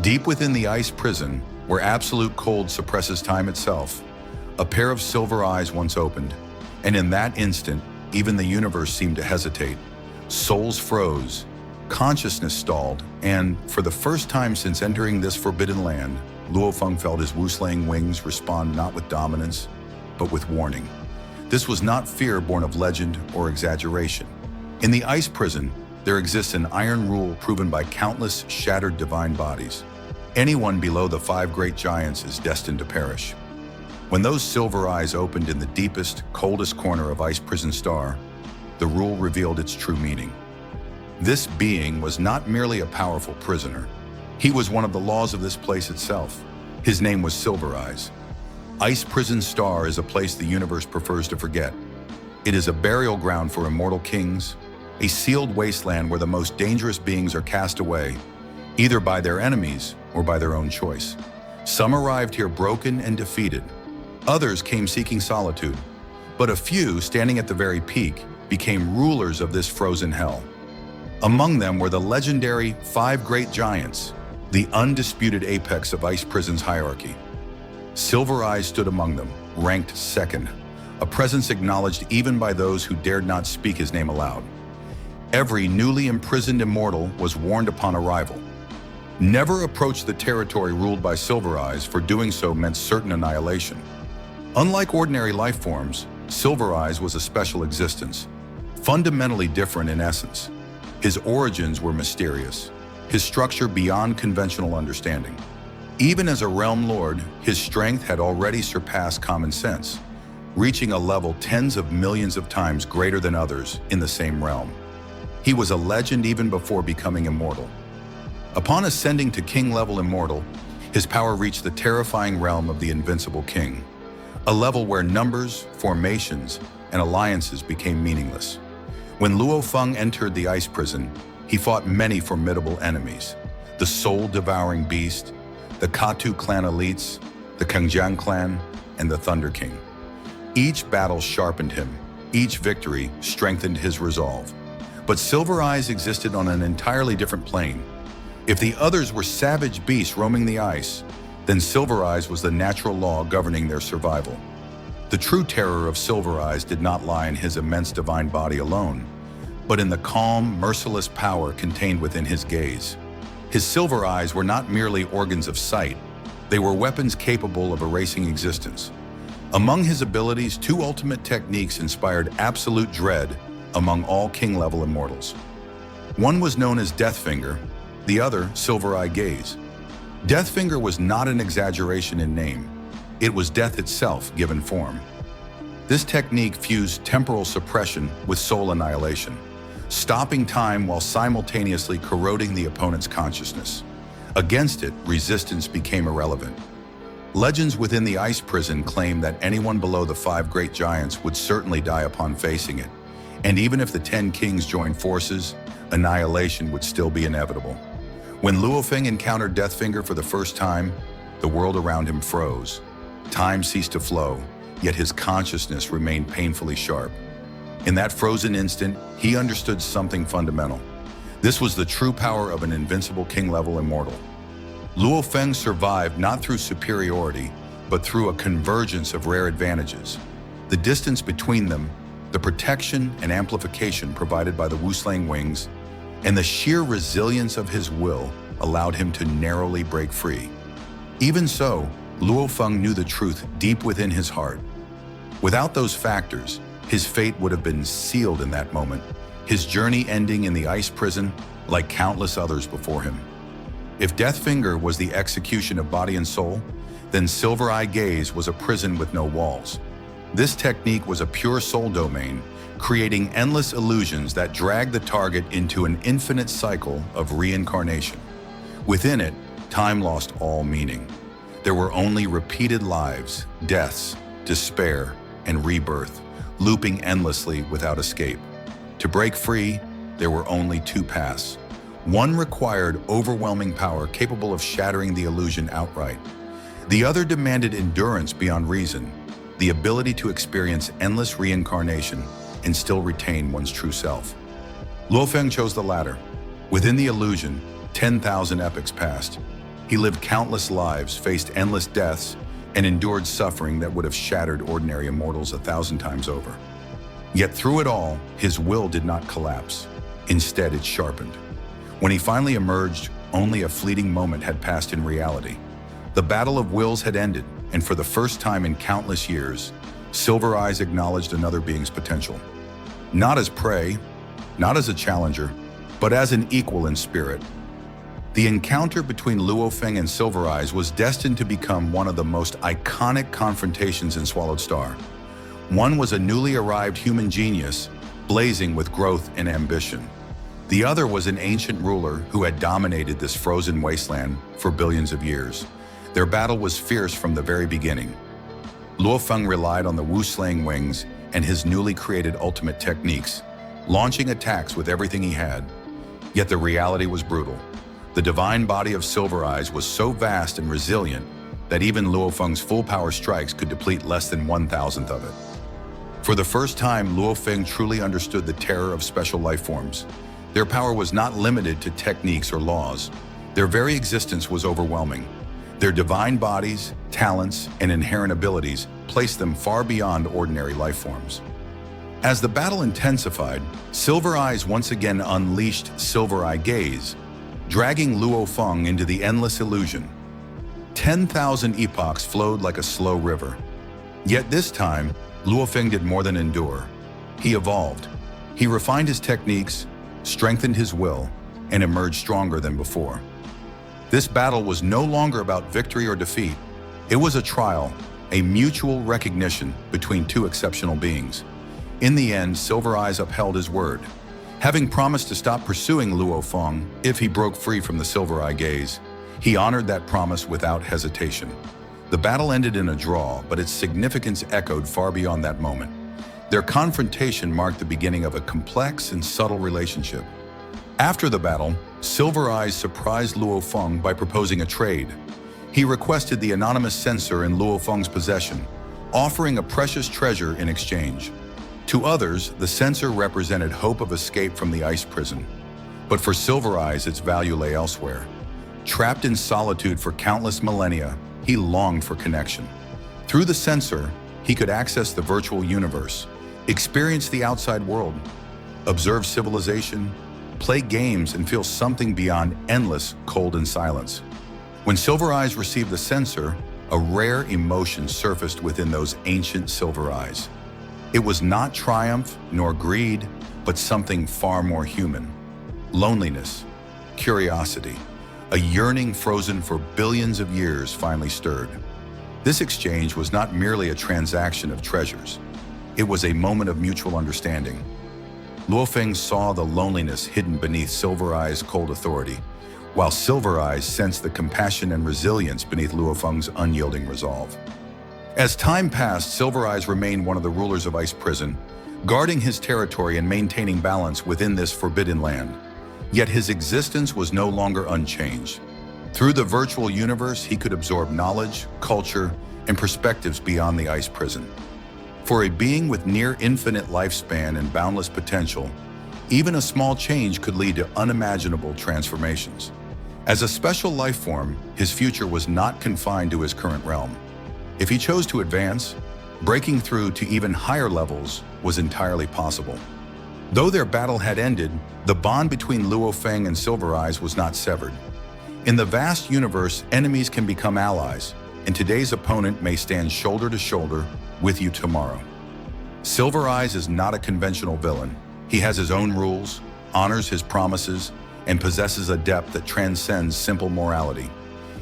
Deep within the ice prison, where absolute cold suppresses time itself, a pair of silver eyes once opened, and in that instant, even the universe seemed to hesitate. Souls froze, consciousness stalled, and, for the first time since entering this forbidden land, Luo Feng felt his Wuslang wings respond not with dominance, but with warning. This was not fear born of legend or exaggeration. In the ice prison, there exists an iron rule proven by countless shattered divine bodies. Anyone below the 5 great giants is destined to perish. When those silver eyes opened in the deepest, coldest corner of Ice Prison Star, the rule revealed its true meaning. This being was not merely a powerful prisoner. He was one of the laws of this place itself. His name was Silver Eyes. Ice Prison Star is a place the universe prefers to forget. It is a burial ground for immortal kings, a sealed wasteland where the most dangerous beings are cast away, either by their enemies or by their own choice. Some arrived here broken and defeated. Others came seeking solitude, but a few, standing at the very peak, became rulers of this frozen hell. Among them were the legendary 5 great giants, the undisputed apex of Ice Prison's hierarchy. Silver Eyes stood among them, ranked second, a presence acknowledged even by those who dared not speak his name aloud. Every newly imprisoned immortal was warned upon arrival. Never approach the territory ruled by Silver Eyes, for doing so meant certain annihilation. Unlike ordinary life forms, Silver Eyes was a special existence, fundamentally different in essence. His origins were mysterious, his structure beyond conventional understanding. Even as a realm lord, his strength had already surpassed common sense, reaching a level tens of millions of times greater than others in the same realm. He was a legend even before becoming immortal. Upon ascending to king-level immortal, his power reached the terrifying realm of the invincible king, a level where numbers, formations, and alliances became meaningless. When Luo Feng entered the ice prison, he fought many formidable enemies: the soul-devouring beast, the Katu clan elites, the Kangjiang clan, and the Thunder King. Each battle sharpened him, each victory strengthened his resolve. But Silver Eyes existed on an entirely different plane. If the others were savage beasts roaming the ice, then Silver Eyes was the natural law governing their survival. The true terror of Silver Eyes did not lie in his immense divine body alone, but in the calm, merciless power contained within his gaze. His silver eyes were not merely organs of sight, they were weapons capable of erasing existence. Among his abilities, 2 ultimate techniques inspired absolute dread among all king-level immortals. One was known as Deathfinger, the other Silver Eye Gaze. Deathfinger was not an exaggeration in name. It was death itself given form. This technique fused temporal suppression with soul annihilation, stopping time while simultaneously corroding the opponent's consciousness. Against it, resistance became irrelevant. Legends within the ice prison claim that anyone below the 5 great giants would certainly die upon facing it, and even if the 10 kings joined forces, annihilation would still be inevitable. When Luo Feng encountered Deathfinger for the first time, the world around him froze. Time ceased to flow, yet his consciousness remained painfully sharp. In that frozen instant, he understood something fundamental. This was the true power of an invincible king-level immortal. Luo Feng survived not through superiority, but through a convergence of rare advantages. The distance between them, the protection and amplification provided by the Wuslang wings, and the sheer resilience of his will allowed him to narrowly break free. Even so, Luo Feng knew the truth deep within his heart. Without those factors, his fate would have been sealed in that moment, his journey ending in the ice prison like countless others before him. If Deathfinger was the execution of body and soul, then Silver Eye Gaze was a prison with no walls. This technique was a pure soul domain, creating endless illusions that dragged the target into an infinite cycle of reincarnation. Within it, time lost all meaning. There were only repeated lives, deaths, despair, and rebirth, looping endlessly without escape. To break free, there were only 2 paths. One required overwhelming power capable of shattering the illusion outright. The other demanded endurance beyond reason, the ability to experience endless reincarnation and still retain one's true self. Luo Feng chose the latter. Within the illusion, 10,000 epochs passed. He lived countless lives, faced endless deaths, and endured suffering that would have shattered ordinary immortals 1,000 times over. Yet through it all, his will did not collapse. Instead, it sharpened. When he finally emerged, only a fleeting moment had passed in reality. The battle of wills had ended, and for the first time in countless years, Silver Eyes acknowledged another being's potential. Not as prey, not as a challenger, but as an equal in spirit. The encounter between Luo Feng and Silver Eyes was destined to become one of the most iconic confrontations in Swallowed Star. One was a newly arrived human genius, blazing with growth and ambition. The other was an ancient ruler who had dominated this frozen wasteland for billions of years. Their battle was fierce from the very beginning. Luo Feng relied on the Wu-slaying wings and his newly created ultimate techniques, launching attacks with everything he had. Yet the reality was brutal. The divine body of Silver Eyes was so vast and resilient that even Luo Feng's full-power strikes could deplete less than 1,000th of it. For the first time, Luo Feng truly understood the terror of special life forms. Their power was not limited to techniques or laws. Their very existence was overwhelming. Their divine bodies, talents, and inherent abilities placed them far beyond ordinary life forms. As the battle intensified, Silver Eyes once again unleashed Silver Eye Gaze, dragging Luo Feng into the endless illusion. 10,000 epochs flowed like a slow river. Yet this time, Luo Feng did more than endure. He evolved. He refined his techniques, strengthened his will, and emerged stronger than before. This battle was no longer about victory or defeat. It was a trial, a mutual recognition between two exceptional beings. In the end, Silver Eyes upheld his word. Having promised to stop pursuing Luo Feng if he broke free from the Silver Eye Gaze, he honored that promise without hesitation. The battle ended in a draw, but its significance echoed far beyond that moment. Their confrontation marked the beginning of a complex and subtle relationship. After the battle, Silver Eyes surprised Luo Feng by proposing a trade. He requested the anonymous censor in Luo Feng's possession, offering a precious treasure in exchange. To others, the censor represented hope of escape from the ice prison. But for Silver Eyes, its value lay elsewhere. Trapped in solitude for countless millennia, he longed for connection. Through the censor, he could access the virtual universe, experience the outside world, observe civilization, play games, and feel something beyond endless cold and silence. When Silver Eyes received the censor, a rare emotion surfaced within those ancient silver eyes. It was not triumph nor greed, but something far more human. Loneliness, curiosity, a yearning frozen for billions of years finally stirred. This exchange was not merely a transaction of treasures. It was a moment of mutual understanding. Luo Feng saw the loneliness hidden beneath Silver Eyes' cold authority, while Silver Eyes sensed the compassion and resilience beneath Luo Feng's unyielding resolve. As time passed, Silver Eyes remained one of the rulers of Ice Prison, guarding his territory and maintaining balance within this forbidden land. Yet his existence was no longer unchanged. Through the virtual universe, he could absorb knowledge, culture, and perspectives beyond the ice prison. For a being with near infinite lifespan and boundless potential, even a small change could lead to unimaginable transformations. As a special life form, his future was not confined to his current realm. If he chose to advance, breaking through to even higher levels was entirely possible. Though their battle had ended, the bond between Luo Feng and Silver Eyes was not severed. In the vast universe, enemies can become allies, and today's opponent may stand shoulder to shoulder with you tomorrow. Silver Eyes is not a conventional villain. He has his own rules, honors his promises, and possesses a depth that transcends simple morality.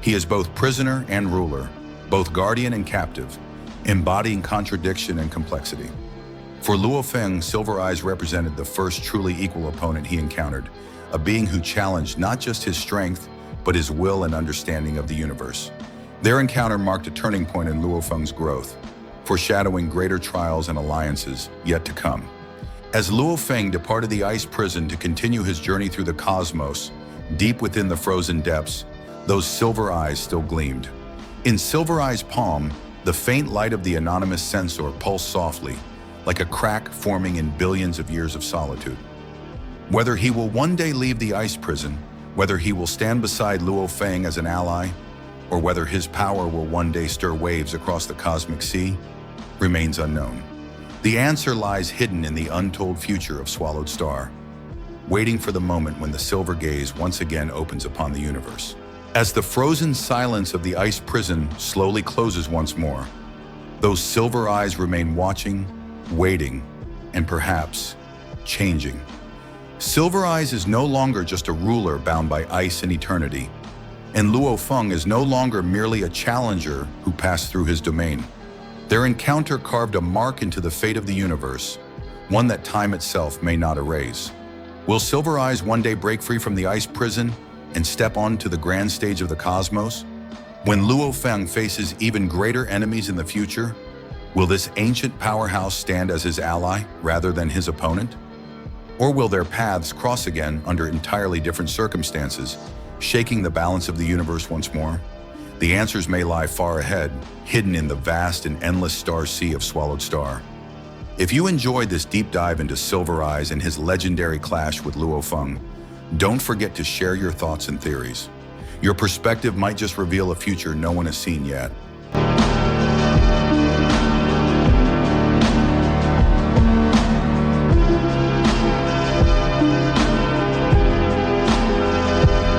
He is both prisoner and ruler, both guardian and captive, embodying contradiction and complexity. For Luo Feng, Silver Eyes represented the first truly equal opponent he encountered, a being who challenged not just his strength, but his will and understanding of the universe. Their encounter marked a turning point in Luo Feng's growth, foreshadowing greater trials and alliances yet to come. As Luo Feng departed the ice prison to continue his journey through the cosmos, deep within the frozen depths, those silver eyes still gleamed. In Silver Eyes' palm, the faint light of the anonymous censor pulsed softly, like a crack forming in billions of years of solitude. Whether he will one day leave the ice prison, Whether he will stand beside Luo Feng as an ally, or whether his power will one day stir waves across the cosmic sea, remains unknown. The answer lies hidden in the untold future of Swallowed Star, waiting for the moment when the silver gaze once again opens upon the universe. As the frozen silence of the ice prison slowly closes once more, those silver eyes remain watching, waiting, and perhaps changing. Silver Eyes is no longer just a ruler bound by ice and eternity, and Luo Feng is no longer merely a challenger who passed through his domain. Their encounter carved a mark into the fate of the universe, one that time itself may not erase. Will Silver Eyes one day break free from the ice prison and step onto the grand stage of the cosmos? When Luo Feng faces even greater enemies in the future, will this ancient powerhouse stand as his ally rather than his opponent? Or will their paths cross again under entirely different circumstances, shaking the balance of the universe once more? The answers may lie far ahead, hidden in the vast and endless star sea of Swallowed Star. If you enjoyed this deep dive into Silver Eyes and his legendary clash with Luo Feng, don't forget to share your thoughts and theories. Your perspective might just reveal a future no one has seen yet.